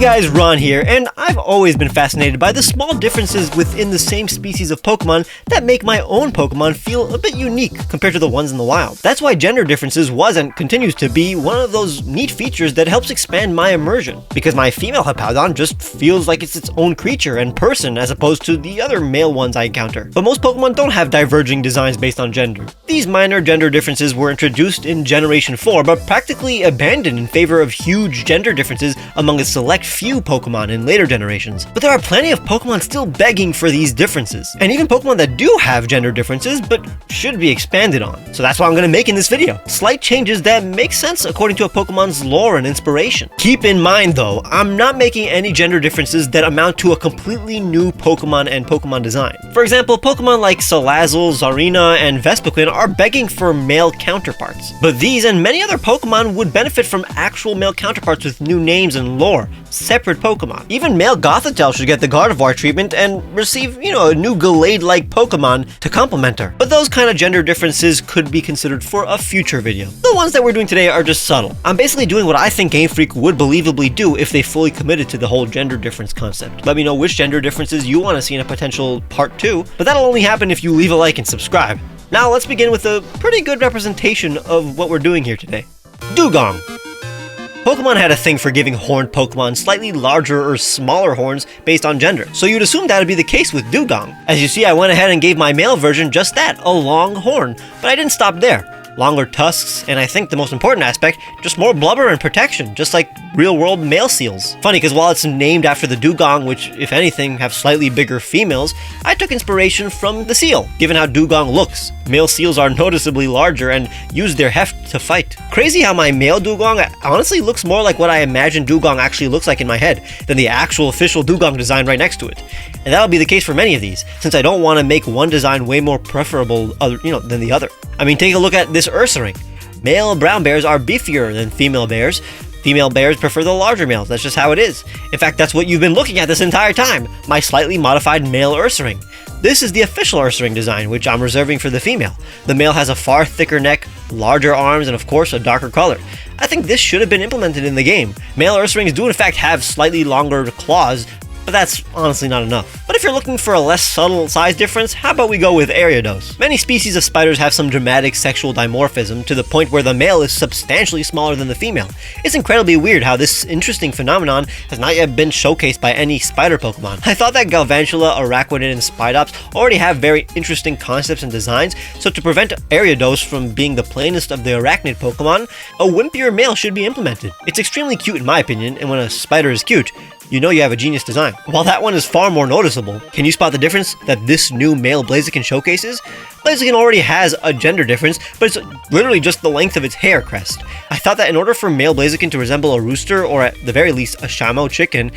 guys, Ron here, and I've always been fascinated by the small differences within the same species of Pokemon that make my own Pokemon feel a bit unique compared to the ones in the wild. That's why gender differences was and continues to be one of those neat features that helps expand my immersion, because my female Hippowdon just feels like it's its own creature and person as opposed to the other male ones I encounter. But most Pokemon don't have diverging designs based on gender. These minor gender differences were introduced in Generation 4, but practically abandoned in favor of huge gender differences among a select few Pokemon in later generations. But there are plenty of Pokemon still begging for these differences, and even Pokemon that do have gender differences but should be expanded on. So that's what I'm going to make in this video. Slight changes that make sense according to a Pokemon's lore and inspiration. Keep in mind though, I'm not making any gender differences that amount to a completely new Pokemon and Pokemon design. For example, Pokemon like Salazzle, Zarina, and Vespiquen are begging for male counterparts. But these and many other Pokemon would benefit from actual male counterparts with new names and lore, separate Pokemon. Even male Gothitelle should get the Gardevoir treatment and receive, a new Gallade-like Pokemon to complement her. But those kind of gender differences could be considered for a future video. The ones that we're doing today are just subtle. I'm basically doing what I think Game Freak would believably do if they fully committed to the whole gender difference concept. Let me know which gender differences you want to see in a potential part 2, but that'll only happen if you leave a like and subscribe. Now let's begin with a pretty good representation of what we're doing here today. Dewgong. Pokemon had a thing for giving horned Pokemon slightly larger or smaller horns based on gender, so you'd assume that would be the case with Dewgong. As you see, I went ahead and gave my male version just that, a long horn, but I didn't stop there. Longer tusks, and I think the most important aspect, just more blubber and protection, just like real-world male seals. Funny, because while it's named after the dugong, which, if anything, have slightly bigger females, I took inspiration from the seal, given how dugong looks. Male seals are noticeably larger and use their heft to fight. Crazy how my male dugong honestly looks more like what I imagine dugong actually looks like in my head than the actual official dugong design right next to it. And that'll be the case for many of these, since I don't want to make one design way more preferable than the other. I mean, take a look at this Ursaring. Male brown bears are beefier than female bears. Female bears prefer the larger males, that's just how it is. In fact, that's what you've been looking at this entire time, my slightly modified male Ursaring. This is the official Ursaring design, which I'm reserving for the female. The male has a far thicker neck, larger arms, and of course a darker color. I think this should have been implemented in the game. Male Ursarings do in fact have slightly longer claws, but that's honestly not enough. But if you're looking for a less subtle size difference, how about we go with Ariados? Many species of spiders have some dramatic sexual dimorphism to the point where the male is substantially smaller than the female. It's incredibly weird how this interesting phenomenon has not yet been showcased by any spider Pokemon. I thought that Galvantula, Araquanid, and Spidops already have very interesting concepts and designs, so to prevent Ariados from being the plainest of the arachnid Pokemon, a wimpier male should be implemented. It's extremely cute in my opinion, and when a spider is cute, you know you have a genius design. While that one is far more noticeable, can you spot the difference that this new male Blaziken showcases? Blaziken already has a gender difference, but it's literally just the length of its hair crest. I thought that in order for male Blaziken to resemble a rooster, or at the very least a Shamo chicken,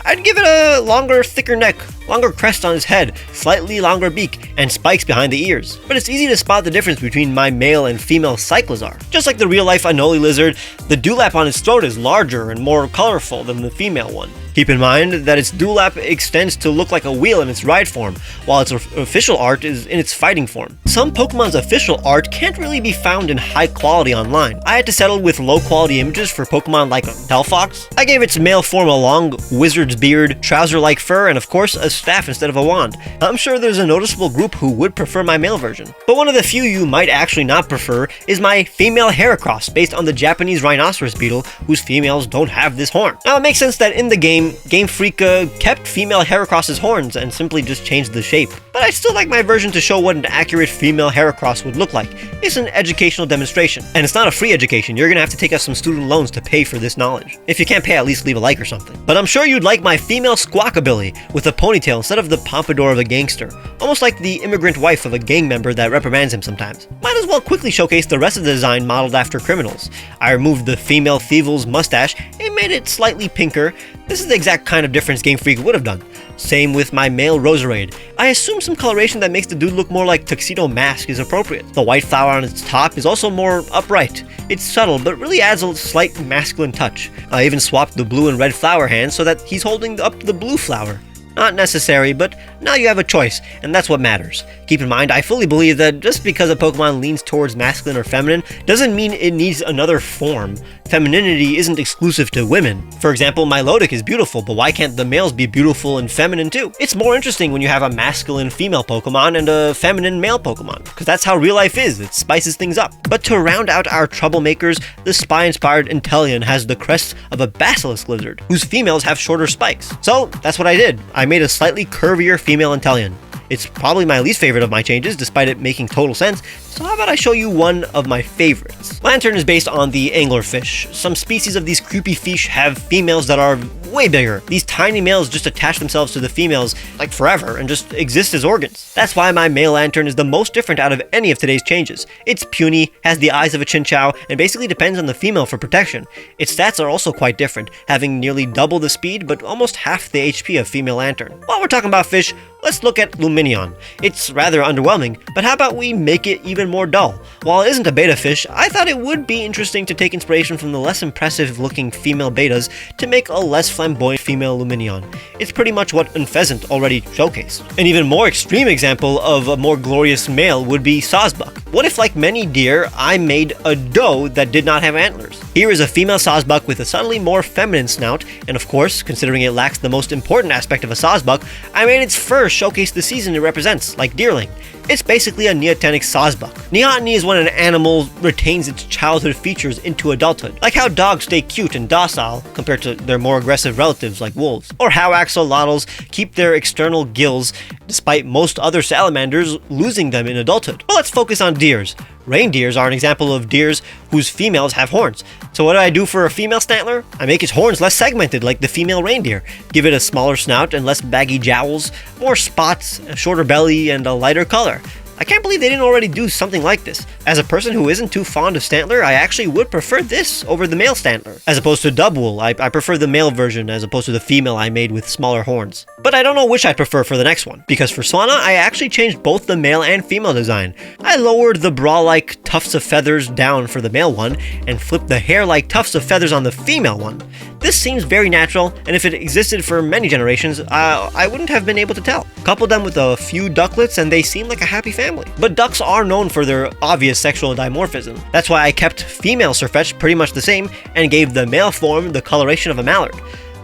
I'd give it a longer, thicker neck, longer crest on its head, slightly longer beak, and spikes behind the ears. But it's easy to spot the difference between my male and female Cyclizar. Just like the real-life Anoli lizard, the dewlap on its throat is larger and more colorful than the female one. Keep in mind that its dewlap extends to look like a wheel in its ride form, while its official art is in its fighting form. Some Pokemon's official art can't really be found in high quality online. I had to settle with low quality images for Pokemon like Delphox. I gave its male form a long wizard's beard, trouser-like fur, and of course a staff instead of a wand. I'm sure there's a noticeable group who would prefer my male version. But one of the few you might actually not prefer is my female Heracross, based on the Japanese rhinoceros beetle, whose females don't have this horn. Now it makes sense that in the game, Game Freak kept female Heracross's horns and simply just changed the shape. But I still like my version to show what an accurate female Heracross would look like. It's an educational demonstration. And it's not a free education, you're gonna have to take out some student loans to pay for this knowledge. If you can't pay, at least leave a like or something. But I'm sure you'd like my female Squawkabilly with a ponytail instead of the pompadour of a gangster. Almost like the immigrant wife of a gang member that reprimands him sometimes. Might as well quickly showcase the rest of the design modeled after criminals. I removed the female Thievel's mustache and made it slightly pinker. This is the exact kind of difference Game Freak would have done. Same with my male Roserade. I assume some coloration that makes the dude look more like Tuxedo Mask is appropriate. The white flower on its top is also more upright. It's subtle, but really adds a slight masculine touch. I even swapped the blue and red flower hands so that he's holding up the blue flower. Not necessary, but now you have a choice, and that's what matters. Keep in mind, I fully believe that just because a Pokemon leans towards masculine or feminine doesn't mean it needs another form. Femininity isn't exclusive to women. For example, Milotic is beautiful, but why can't the males be beautiful and feminine too? It's more interesting when you have a masculine female Pokemon and a feminine male Pokemon, because that's how real life is, it spices things up. But to round out our troublemakers, the spy-inspired Inteleon has the crest of a basilisk lizard, whose females have shorter spikes. So that's what I did. I made a slightly curvier female Inteleon. It's probably my least favorite of my changes, despite it making total sense, so how about I show you one of my favorites? Lantern is based on the anglerfish. Some species of these creepy fish have females that are way bigger. These tiny males just attach themselves to the females like forever and just exist as organs. That's why my male Lantern is the most different out of any of today's changes. It's puny, has the eyes of a Chinchou, and basically depends on the female for protection. Its stats are also quite different, having nearly double the speed but almost half the HP of female Lantern. While we're talking about fish, let's look at Lumineon. It's rather underwhelming, but how about we make it even more dull? While it isn't a beta fish, I thought it would be interesting to take inspiration from the less impressive looking female betas to make a less flamboyant female Lumineon. It's pretty much what Unpheasant already showcased. An even more extreme example of a more glorious male would be Sawsbuck. What if, like many deer, I made a doe that did not have antlers? Here is a female Sawsbuck with a subtly more feminine snout, and of course, considering it lacks the most important aspect of a Sawsbuck, I made its fur showcase the season it represents, like deerling. It's basically a neotenic Sawsbuck. Neoteny is when an animal retains its childhood features into adulthood, like how dogs stay cute and docile compared to their more aggressive relatives like wolves, or how axolotls keep their external gills despite most other salamanders losing them in adulthood. But let's focus on deers. Reindeers are an example of deers whose females have horns. So what do I do for a female Stantler? I make its horns less segmented like the female reindeer, give it a smaller snout and less baggy jowls, more spots, a shorter belly, and a lighter color. I can't believe they didn't already do something like this. As a person who isn't too fond of Stantler, I actually would prefer this over the male Stantler. As opposed to Dubwool, I prefer the male version as opposed to the female I made with smaller horns. But I don't know which I'd prefer for the next one, because for Swanna, I actually changed both the male and female design. I lowered the bra-like tufts of feathers down for the male one, and flipped the hair-like tufts of feathers on the female one. This seems very natural, and if it existed for many generations, I wouldn't have been able to tell. Couple them with a few ducklets and they seem like a happy family. But ducks are known for their obvious sexual dimorphism. That's why I kept female Sirfetch'd pretty much the same and gave the male form the coloration of a mallard.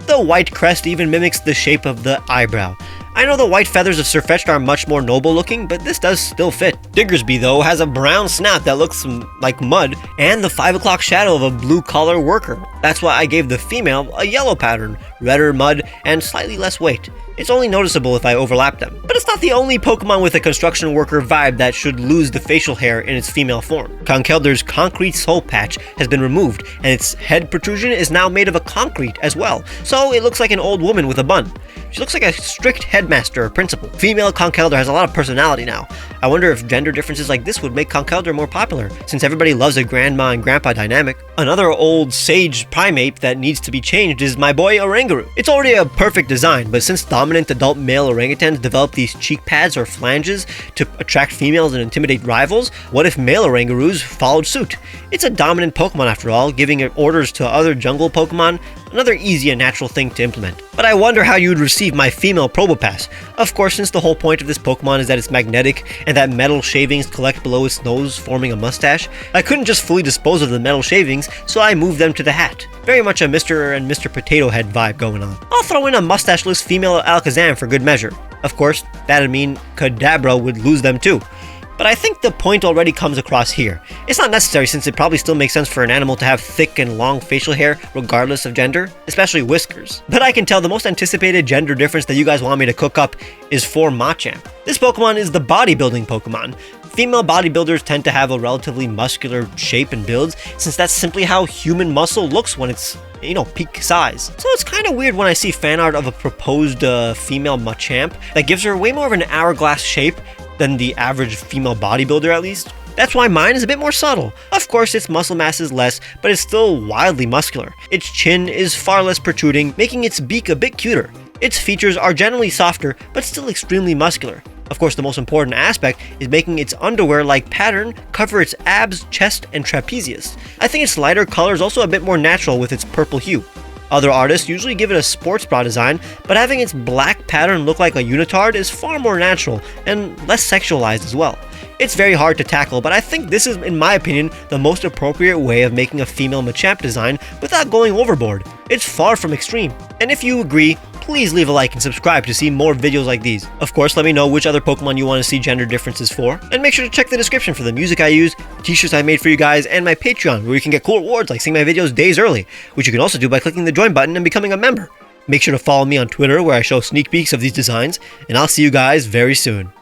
The white crest even mimics the shape of the eyebrow. I know the white feathers of Sirfetch'd are much more noble looking, but this does still fit. Diggersby, though, has a brown snout that looks like mud, and the 5 o'clock shadow of a blue collar worker. That's why I gave the female a yellow pattern, redder mud, and slightly less weight. It's only noticeable if I overlap them. But it's not the only Pokemon with a construction worker vibe that should lose the facial hair in its female form. Conkeldur's concrete soul patch has been removed, and its head protrusion is now made of a concrete as well, so it looks like an old woman with a bun. She looks like a strict headmaster or principal. Female Conkeldurr has a lot of personality now. I wonder if gender differences like this would make Conkeldurr more popular, since everybody loves a grandma and grandpa dynamic. Another old sage primate that needs to be changed is my boy Oranguru. It's already a perfect design, but since dominant adult male orangutans develop these cheek pads or flanges to attract females and intimidate rivals, what if male Orangurus followed suit? It's a dominant Pokemon after all, giving orders to other jungle Pokemon, another easy and natural thing to implement. But I wonder how you would receive my female Probopass. Of course, since the whole point of this Pokemon is that it's magnetic and that metal shavings collect below its nose, forming a mustache, I couldn't just fully dispose of the metal shavings, so I moved them to the hat. Very much a Mr. and Mr. Potato Head vibe going on. I'll throw in a mustacheless female Alakazam for good measure. Of course, that'd mean Kadabra would lose them too. But I think the point already comes across here. It's not necessary since it probably still makes sense for an animal to have thick and long facial hair regardless of gender, especially whiskers. But I can tell the most anticipated gender difference that you guys want me to cook up is for Machamp. This Pokemon is the bodybuilding Pokemon. Female bodybuilders tend to have a relatively muscular shape and builds, since that's simply how human muscle looks when it's, peak size. So it's kind of weird when I see fan art of a proposed female Machamp that gives her way more of an hourglass shape than the average female bodybuilder at least. That's why mine is a bit more subtle. Of course, its muscle mass is less, but it's still wildly muscular. Its chin is far less protruding, making its beak a bit cuter. Its features are generally softer, but still extremely muscular. Of course, the most important aspect is making its underwear-like pattern cover its abs, chest, and trapezius. I think its lighter color is also a bit more natural with its purple hue. Other artists usually give it a sports bra design, but having its black pattern look like a unitard is far more natural and less sexualized as well. It's very hard to tackle, but I think this is, in my opinion, the most appropriate way of making a female Machamp design without going overboard. It's far from extreme. And if you agree, please leave a like and subscribe to see more videos like these. Of course, let me know which other Pokemon you want to see gender differences for, and make sure to check the description for the music I use, t-shirts I made for you guys, and my Patreon, where you can get cool rewards like seeing my videos days early, which you can also do by clicking the join button and becoming a member. Make sure to follow me on Twitter, where I show sneak peeks of these designs, and I'll see you guys very soon.